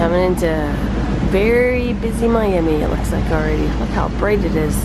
Coming into very busy Miami, it looks like already. Look how bright it is.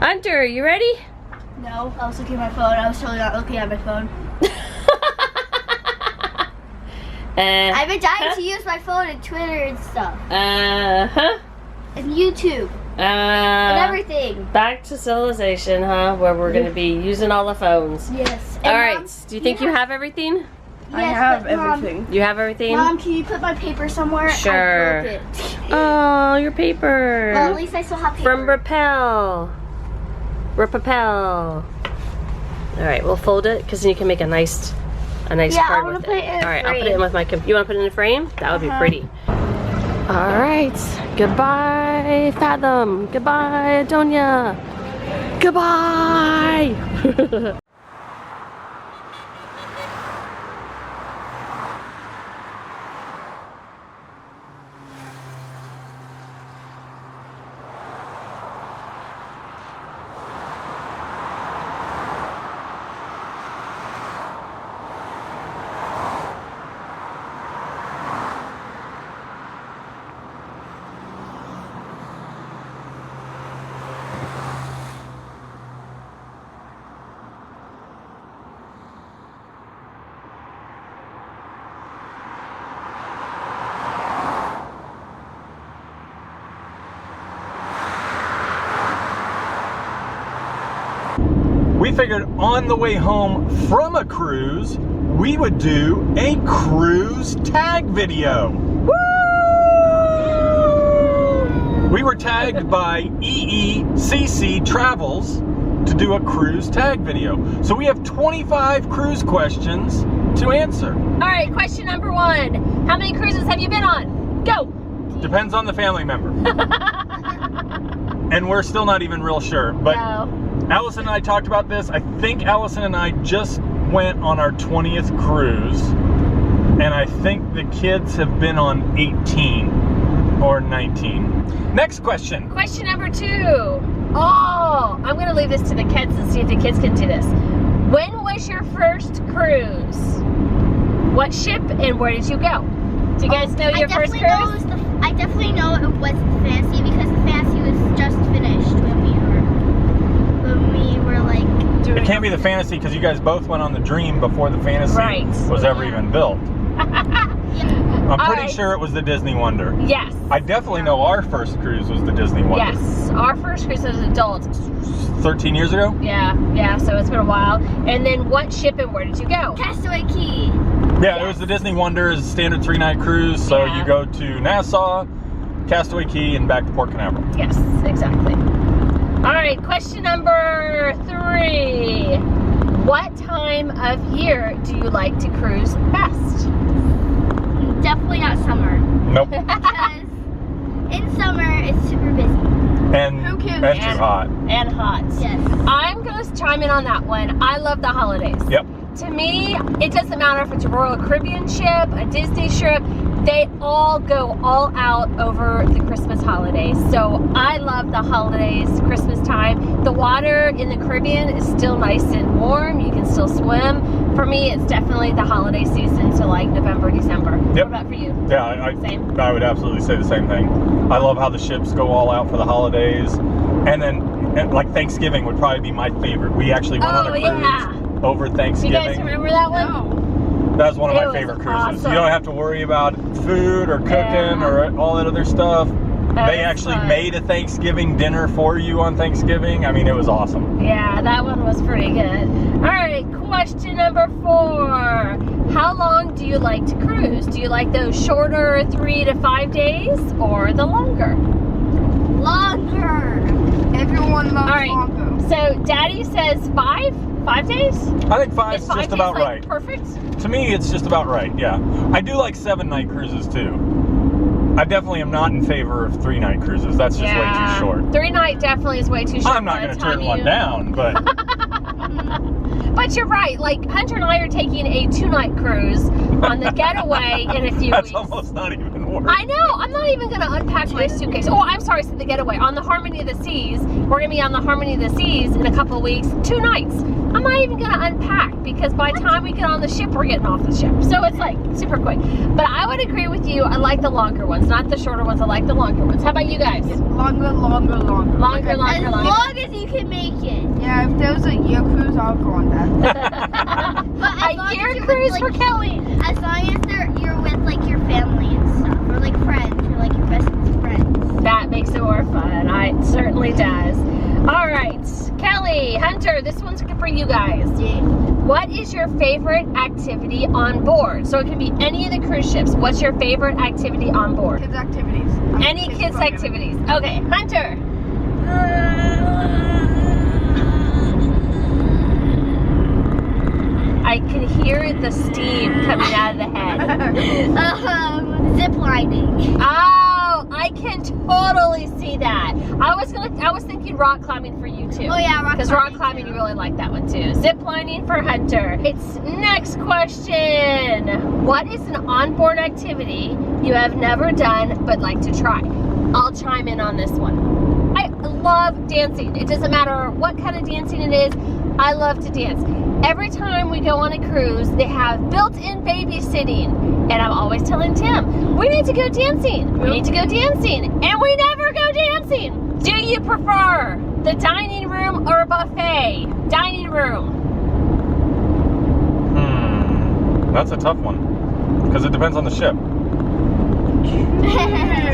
Hunter, are you ready? No, I was looking at my phone. I was totally not looking at my phone. I've been dying to use my phone and Twitter and stuff. And YouTube. And everything. Back to civilization, huh? Where we're going to be using all the phones. Yes. All right. Do you think you have everything? Yes, I have everything. You have everything? Mom, can you put my paper somewhere? Sure. I broke it. Oh, your paper. Well, at least I still have paper. From Rappel. All right, we'll fold it because then you can make a nice card with it. Put it in a All right, frame. I'll put it in with my computer. You want to put it in a frame? That would be pretty. All right, goodbye, Fathom. Goodbye, Adonia. Goodbye. We figured on the way home from a cruise, we would do a cruise tag video. Woo! We were tagged by EECC Travels to do a cruise tag video. So we have 25 cruise questions to answer. All right, question number 1. How many cruises have you been on? Go. Depends on the family member. And we're still not even real sure. But No. Allison and I talked about this. I think Allison and I just went on our 20th cruise. And I think the kids have been on 18 or 19. Next question. Question number 2. Oh, I'm going to leave this to the kids and see if the kids can do this. When was your first cruise? What ship and where did you go? Do you guys know your first cruise? I definitely know it was the Fancy because the Fancy was just finished when we were like doing. It can't be the Fantasy because you guys both went on the Dream before the Fantasy was ever even built. I'm pretty sure it was the Disney Wonder. Yes. I definitely know our first cruise was the Disney Wonder. Yes, our first cruise as adults. 13 years ago? Yeah, so it's been a while. And then what ship and where did you go? Castaway Cay. Yeah, it was the Disney Wonder is a standard 3-night cruise. So you go to Nassau, Castaway Cay, and back to Port Canaveral. Yes, exactly. All right, question number 3. What time of year do you like to cruise best? Definitely not summer. Nope. Because in summer it's super busy. And Who cares? that's too hot. And hot. Yes. I'm going to chime in on that one. I love the holidays. Yep. To me, it doesn't matter if it's a Royal Caribbean ship, a Disney ship, they all go all out over the Christmas holidays. So I love the holidays, Christmas time. The water in the Caribbean is still nice and warm. You can still swim. For me, it's definitely the holiday season, so like November, December. Yep. What about for you? Yeah, Same? I would absolutely say the same thing. I love how the ships go all out for the holidays. And then, like Thanksgiving would probably be my favorite. We actually went on a cruise over Do Thanksgiving. you guys remember that one? No. That was one of It my was favorite cruises. awesome. You don't have to worry about food or cooking Yeah. or all that other stuff. That They was actually fun. made a Thanksgiving dinner for you on Thanksgiving. I mean, it was awesome. Yeah, that one was pretty good. All right, question number 4. How long do you like to cruise? Do you like those shorter 3 to 5 days or the longer? Longer. Everyone loves All right. Longo. So Daddy says 5 days? I think five's Is 5 just days about like right. perfect? To me, it's just about right, yeah. I do like 7-night cruises too. I definitely am not in favor of 3-night cruises. That's just way too short. 3-night definitely is way too short. I'm not going to turn one down, but But you're right. Like Hunter and I are taking a 2-night cruise on the getaway in a few that's weeks. almost not even worth. I know. I'm not even going to unpack my suitcase. Oh, I'm sorry. So the getaway on the Harmony of the Seas. We're going to be on the Harmony of the Seas in a couple of weeks. 2 nights. I'm not even going to unpack because by the time we get on the ship, we're getting off the ship. So it's like super quick. But I would agree with you. I like the longer ones, not the shorter ones. I like the longer ones. How about you guys? Longer. Longer, As longer. long as you can make it. Yeah, if there was a year cruise, I'll go on that. But as long A year as you're cruise with, for like, Kelly. as long as you're with like your family and stuff, or like friends, or like your best friends. That makes it more fun. It certainly does. All right, Kelly, Hunter, this one's for you guys. What is your favorite activity on board? So it can be any of the cruise ships. What's your favorite activity on board? Kids' activities. Any kids' activities. Okay, Hunter. I can hear the steam coming out of the head. Zip lining. Oh, I can totally see that. I was thinking rock climbing for you too. Oh yeah, Because rock climbing, you really like that one too. Zip lining for Hunter. It's next question. What is an onboard activity you have never done but like to try? I'll chime in on this one. I love dancing. It doesn't matter what kind of dancing it is. I love to dance. Every time we go on a cruise, they have built-in babysitting. And I'm always telling Tim, we need to go dancing. We need to go dancing. And we never go dancing. Do you prefer the dining room or a buffet? Dining room. That's a tough one. Because it depends on the ship.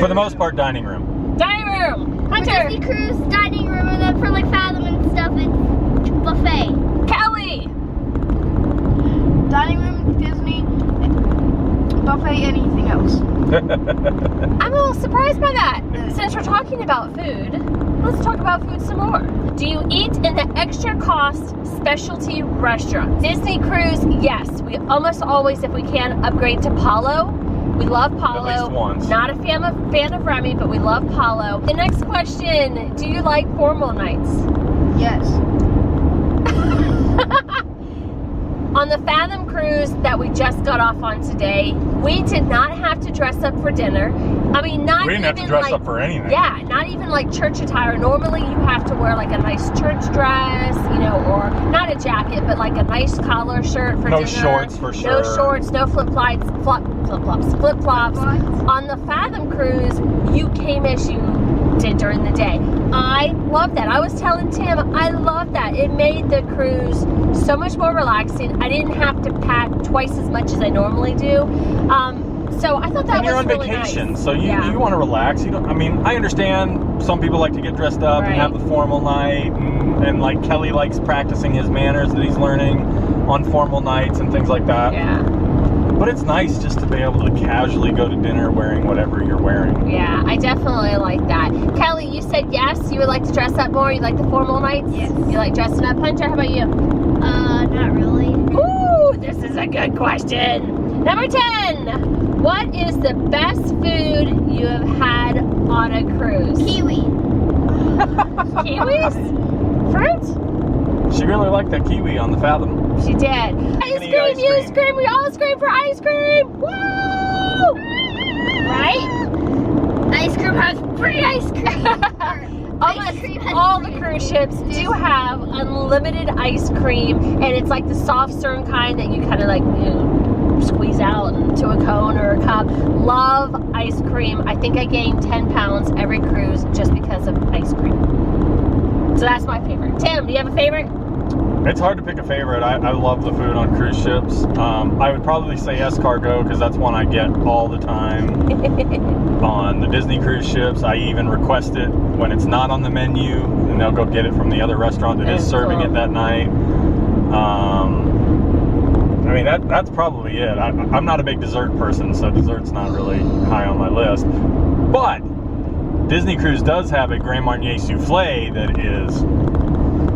For the most part, dining room. Dining room. For Hunter. Disney cruise, dining room, and then for like Fathom and stuff, it's buffet. Kelly. Dining room, Disney, buffet, anything else. I'm a little surprised by that. Since we're talking about food, let's talk about food some more. Do you eat in the extra cost specialty restaurant? Disney cruise, yes. We almost always, if we can, upgrade to Palo. We love Palo. At least once. Not a fan of Remy, but we love Palo. The next question, do you like formal nights? Yes. On the Fathom cruise that we just got off on today, we did not have to dress up for dinner. I mean, not We didn't have to even dress like, up for anything. Yeah, not even like church attire. Normally you have to wear like a nice church dress, you know, or not a jacket, but like a nice collar shirt for No dinner. shorts for sure. No shorts, no flip-flops. On the Fathom cruise, you came as you did during the day. I love that. I was telling Tim, I love that. It made the cruise so much more relaxing. I didn't have to pack twice as much as I normally do. So I thought that And you're was on really vacation, nice. so you want to relax. You don't. I mean, I understand some people like to get dressed up and have the formal night, and like Kelly likes practicing his manners that he's learning on formal nights and things like that. Yeah. But it's nice just to be able to casually go to dinner wearing whatever you're wearing. Yeah, I definitely like that. Kelly, you said yes, you would like to dress up more. You like the formal nights? Yes. You like dressing up. Hunter, how about you? No. Not really. Ooh, this is a good question. Number 10. What is the best food you have had on a cruise? Kiwi. Kiwis? Fruit? She really liked that kiwi on the Fathom. She did. Ice cream, you scream, we all scream for ice cream. Woo! Right? Ice cream has free ice cream. Almost all the cruise ships do have unlimited ice cream, and it's like the soft serve kind that you kind of like, you know, squeeze out into a cone or a cup. Love ice cream. I think I gained 10 pounds every cruise just because of ice cream. So that's my favorite. Tim, do you have a favorite? It's hard to pick a favorite. I love the food on cruise ships. I would probably say escargot because that's one I get all the time. On the Disney cruise ships, I even request it when it's not on the menu, and they'll go get it from the other restaurant that is serving it that night. I mean, that's probably it. I'm not a big dessert person, so dessert's not really high on my list. But Disney Cruise does have a Grand Marnier souffle that is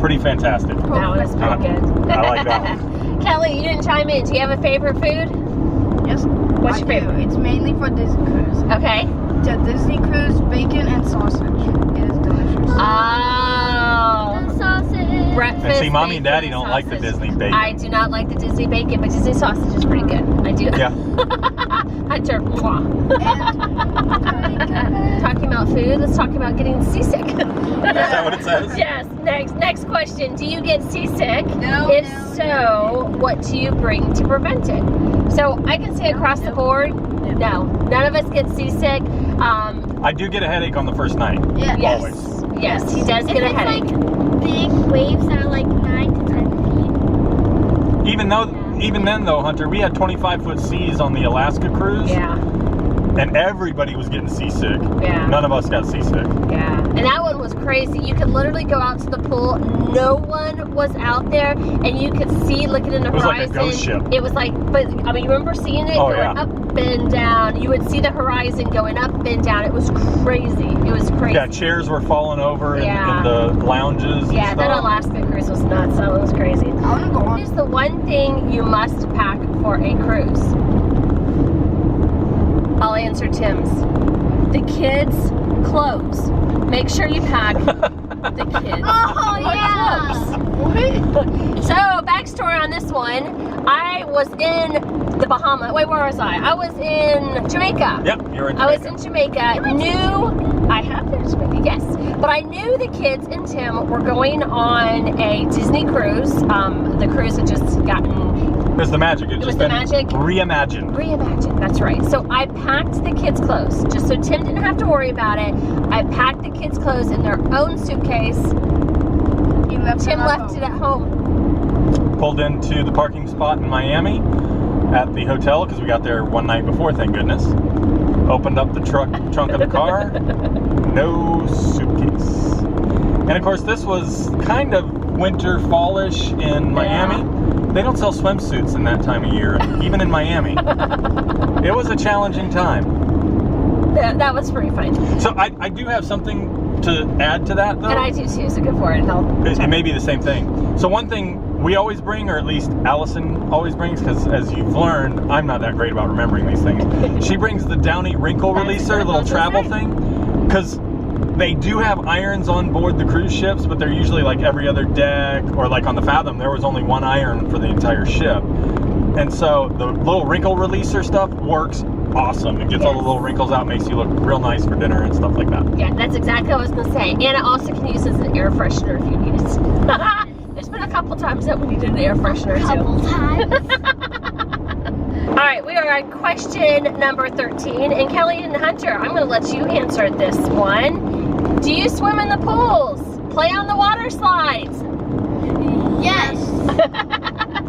pretty fantastic. That was pretty good. I like that one. Kelly, you didn't chime in. Do you have a favorite food? Yes. What's your favorite? It's mainly for Disney Cruise. Okay. The Disney Cruise bacon and sausage. It is delicious. Oh. The sausage. Breakfast. And see, Mommy and bacon, Daddy don't like the sausage. Disney bacon. I do not like the Disney bacon, but Disney sausage is pretty good. I do. Yeah. Hunter, talking about food, let's talk about getting seasick. Is that what it says? Yes. Next question. Do you get seasick? No. If so, what do you bring to prevent it? So I can say across the board, no. None of us get seasick. I do get a headache on the first night. Yeah. Yes. Always. Yes, he does get a headache. Like big waves that are like 9 to 10 feet. Even then though, Hunter, we had 25-foot seas on the Alaska cruise. Yeah. And everybody was getting seasick. Yeah. None of us got seasick. Yeah, and that one was crazy. You could literally go out to the pool. No one was out there, and you could see looking in the horizon. It was like a ghost ship. It was like, but I mean, you remember seeing it going up and down. You would see the horizon going up and down. It was crazy. It was crazy. Yeah, chairs were falling over in the lounges. Yeah, and that stuff. Alaska cruise was nuts. That was crazy. I want to go on. What is the one thing you must pack for a cruise? I'll answer Tim's. The kids' clothes. Make sure you pack the kids' clothes. So, backstory on this one. I was in the Bahamas. Wait, where was I? I was in Jamaica. Yep, you're in Jamaica. I was in Jamaica. I have been to Jamaica, yes. But I knew the kids and Tim were going on a Disney cruise. The cruise had just gotten... It was the Magic. It was the Magic. Reimagined. Reimagined, that's right. So I packed the kids' clothes, just so Tim didn't have to worry about it. I packed the kids' clothes in their own suitcase. Tim left it at home. Pulled into the parking spot in Miami at the hotel because we got there one night before, thank goodness. Opened up the trunk of the car. No suitcase. And of course, this was kind of winter, fallish in Miami. They don't sell swimsuits in that time of year, even in Miami. It was a challenging time. That was pretty fun. So I do have something to add to that, though. And I do too, so go for it. It may be the same thing. So one thing we always bring, or at least Allison always brings, because as you've learned, I'm not that great about remembering these things. She brings the Downy wrinkle releaser, little travel thing, because they do have irons on board the cruise ships, but they're usually like every other deck, or like on the Fathom, there was only one iron for the entire ship. And so the little wrinkle releaser stuff works awesome. It gets all the little wrinkles out, makes you look real nice for dinner and stuff like that. Yeah, that's exactly what I was going to say. And it also can use as an air freshener if you need it. There's been a couple times that we needed an air freshener too. All right, we are on question number 13. And Kelly and Hunter, I'm going to let you answer this one. Do you swim in the pools? Play on the water slides? Yes.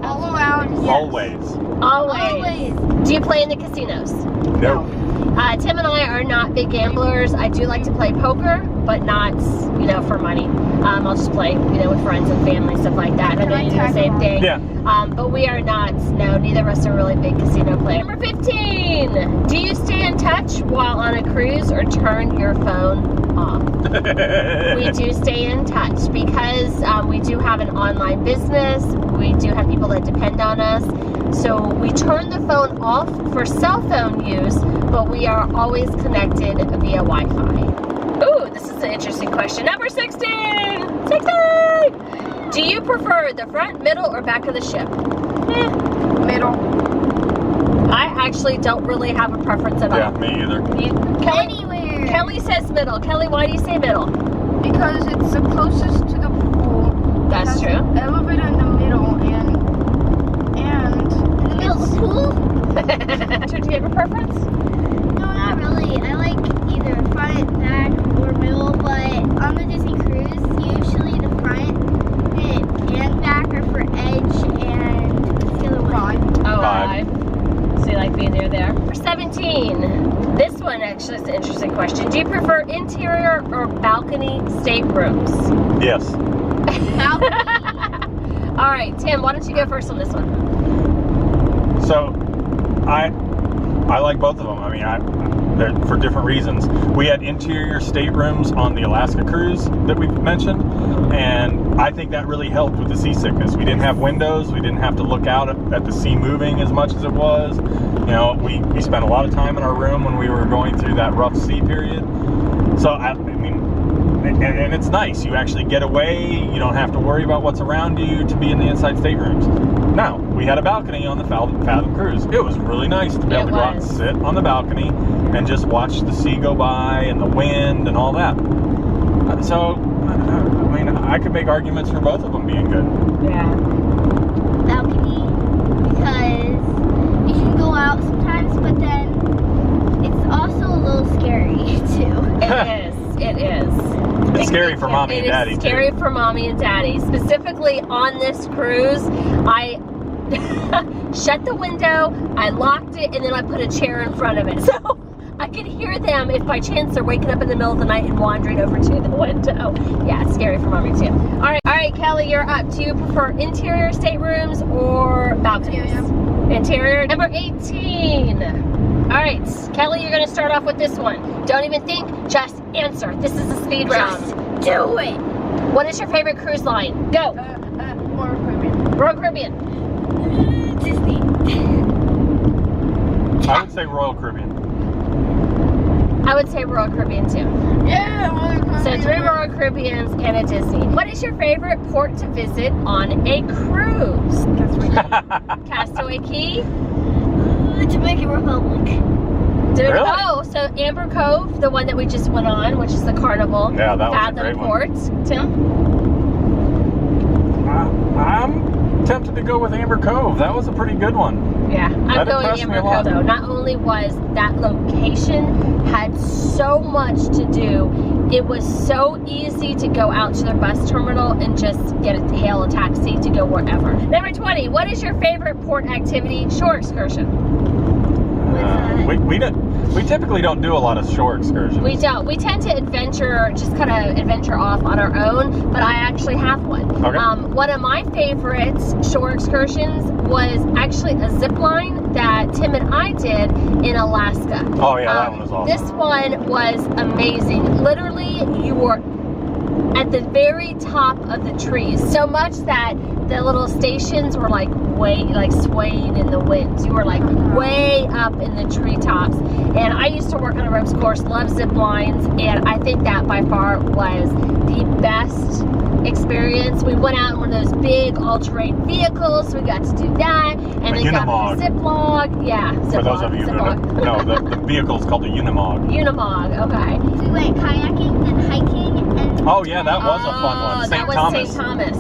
All around. Yes. Always. Always. Do you play in the casinos? No. Tim and I are not big gamblers. I do like to play poker, but not, for money. I'll just play, with friends and family, stuff like that. I know you do the same thing. Yeah. But we are not, no, neither of us are really big casino players. Number 15. 16. Do you stay in touch while on a cruise or turn your phone off? We do stay in touch because we do have an online business. We do have people that depend on us. So we turn the phone off for cell phone use, but we are always connected via Wi-Fi. Ooh, this is an interesting question. Number 16! 16! Do you prefer the front, middle, or back of the ship? Middle. I actually don't really have a preference at all. Yeah, me either. Anywhere. Kelly says middle. Kelly, why do you say middle? Because it's the closest to the pool. That's true. Elevator in the middle and In the middle of the pool? Do you have a preference? No, not really. I like either front, back, or middle, but on the Disney cruise, usually the front and back are for edge and the other one. Oh, Five. So you like being near there. Number 17. This one actually is an interesting question. Do you prefer interior or balcony staterooms? Yes. All right, Tim, why don't you go first on this one? So, I like both of them. I mean, they're for different reasons. We had interior staterooms on the Alaska cruise that we've mentioned, and I think that really helped with the seasickness. We didn't have windows. We didn't have to look out at the sea moving as much as it was. You know, we spent a lot of time in our room when we were going through that rough sea period. So, I mean, and it's nice. You actually get away. You don't have to worry about what's around you to be in the inside staterooms. Now, we had a balcony on the Fathom cruise. It was really nice to be able to go out and sit on the balcony and just watch the sea go by and the wind and all that. So, I mean, I could make arguments for both of them being good. Yeah. Balcony, because you can go out sometimes, but then it's also a little scary too. It is. It is. It's scary for mommy and daddy, It is scary too. for mommy and daddy. Specifically on this cruise, I shut the window, I locked it, and then I put a chair in front of it. So I could hear them if by chance they're waking up in the middle of the night and wandering over to the window. Yeah, it's scary for mommy too. All right, Kelly, you're up. Do you prefer interior staterooms or balconies? Interior. Number 18. All right, Kelly, you're gonna start off with this one. Don't even think, just answer. This is a speed round. Do it. What is your favorite cruise line? Go. Royal Caribbean. Royal Caribbean. Disney. I would say Royal Caribbean. I would say Royal Caribbean too. Yeah, Royal Caribbean. So 3 Royal Caribbeans and a Disney. What is your favorite port to visit on a cruise? Castaway Key? Dominican Republic. Really? Oh, so Amber Cove, the one that we just went on, which is the Carnival. Yeah, that was a Fathom great one. Port. Tim? I'm tempted to go with Amber Cove. That was a pretty good one. Yeah, I'm That going impressed me Amber a lot. Cove though. Not only was that location had so much to do, it was so easy to go out to the bus terminal and just hail a taxi to go wherever. Number 20, what is your favorite port activity, shore excursion? We typically don't do a lot of shore excursions. We don't. We tend to just kind of adventure off on our own, but I actually have one. Okay. One of my favorite shore excursions was actually a zip line that Tim and I did in Alaska. Oh yeah, that one was awesome. This one was amazing. Literally, you were at the very top of the trees, so much that the little stations were like swaying in the wind. You were like way up in the treetops. And I used to work on a ropes course, love zip lines, and I think that by far was the best experience. We went out in one of those big all-terrain vehicles. We got to do that, and then got zip log. Yeah, zip for those log, of you zip who log. don't know, the vehicle is called a Unimog. Unimog, okay. We went kayaking and hiking and. Oh yeah, that was a fun one. That was St. Thomas.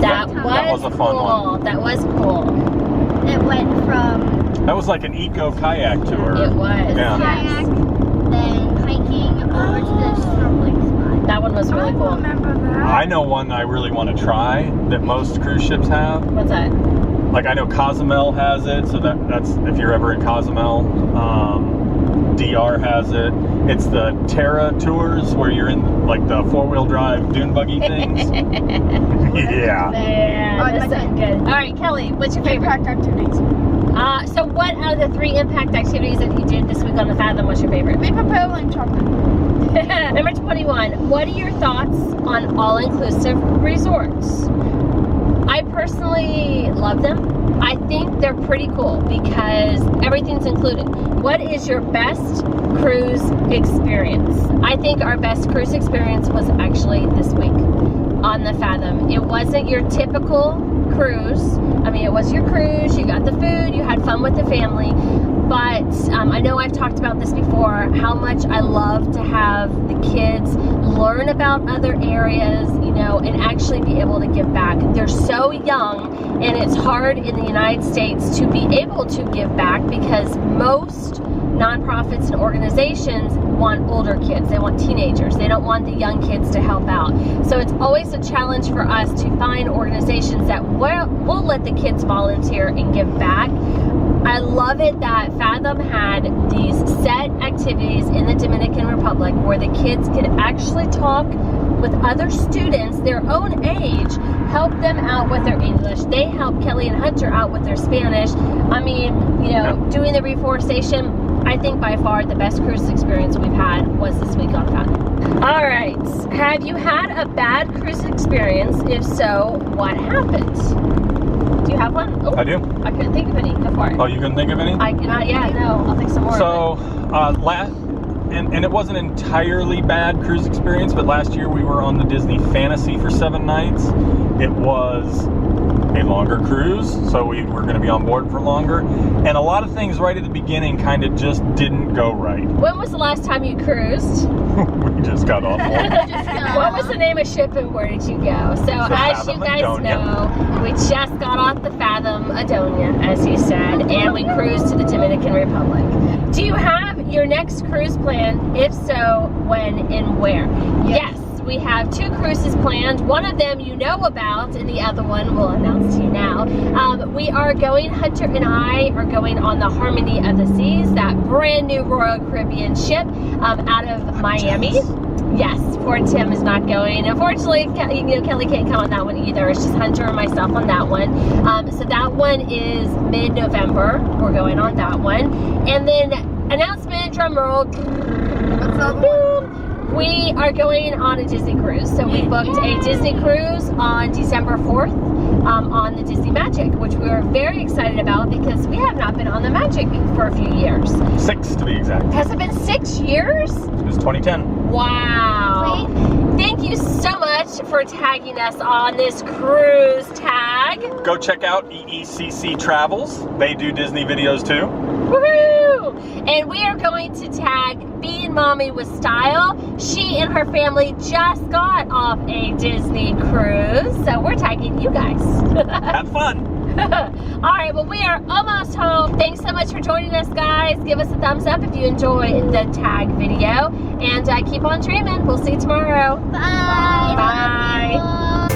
That was a fun cool. one. That was cool. It went from That was like an eco kayak tour. It was. Yeah. kayak, then hiking over to the snorkeling spot. That one was really I cool. remember that. I know one I really want to try that most cruise ships have. What's that? Like I know Cozumel has it, so that's if you're ever in Cozumel. DR has it. It's the Terra tours where you're in like the 4-wheel drive dune buggy things. Yeah. Man, that sounds good. All right, Kelly, what's your favorite? Impact activities. So what out of the 3 impact activities that you did this week on the Fathom was your favorite? Maple pill and chocolate. Number 21, what are your thoughts on all-inclusive resorts? I personally love them. I think they're pretty cool because everything's included. What is your best cruise experience? I think our best cruise experience was actually this week on the Fathom. It wasn't your typical cruise. I mean, it was your cruise, you got the food, you had fun with the family, but I know I've talked about this before, how much I love to have the kids learn about other areas, you know, and actually be able to give back. They're so young, and it's hard in the United States to be able to give back because most nonprofits and organizations want older kids. They want teenagers. They don't want the young kids to help out. So it's always a challenge for us to find organizations that will let the kids volunteer and give back. I love it that Fathom had these set activities in the Dominican Republic where the kids could actually talk with other students their own age, help them out with their English. They helped Kelly and Hunter out with their Spanish. I mean, you know, doing the reforestation. I think by far the best cruise experience we've had was this week on Fathom. All right, have you had a bad cruise experience? If so, what happened? Do you have one? Oh, I do. I couldn't think of any. Go for it. Oh, you couldn't think of any? Yeah, no, I'll think some more. So, and it wasn't an entirely bad cruise experience, but last year we were on the Disney Fantasy for 7 nights. It was a longer cruise, so we were going to be on board for longer, and a lot of things right at the beginning kind of just didn't go right. When was the last time you cruised? We just got off board. What was the name of ship and where did you go? So as you guys know, we just got off the Fathom Adonia, as you said, and we cruised to the Dominican Republic. Do you have your next cruise planned? If so, when and where? Yes. We have 2 cruises planned. One of them you know about, and the other one we'll announce to you now. We are going, Hunter and I are going on the Harmony of the Seas, that brand new Royal Caribbean ship out of Miami. Yes, poor Tim is not going. Unfortunately, you know, Kelly can't come on that one either. It's just Hunter and myself on that one. So that one is mid-November. We're going on that one. And then, announcement, drum roll. What's the other one? We are going on a Disney cruise. So we booked a Disney cruise on December 4th on the Disney Magic, which we were very excited about because we have not been on the Magic for a few years. 6 to be exact. Has it been 6 years? It was 2010. Wow. Thank you so much for tagging us on this cruise tag. Go check out EECC Travels. They do Disney videos too. Woohoo! And we are going to tag Being Mommy with Style. She and her family just got off a Disney cruise, so we're tagging you guys. Have fun. All right, well, we are almost home. Thanks so much for joining us, guys. Give us a thumbs up if you enjoyed the tag video, and keep on dreaming. We'll see you tomorrow. Bye. Bye.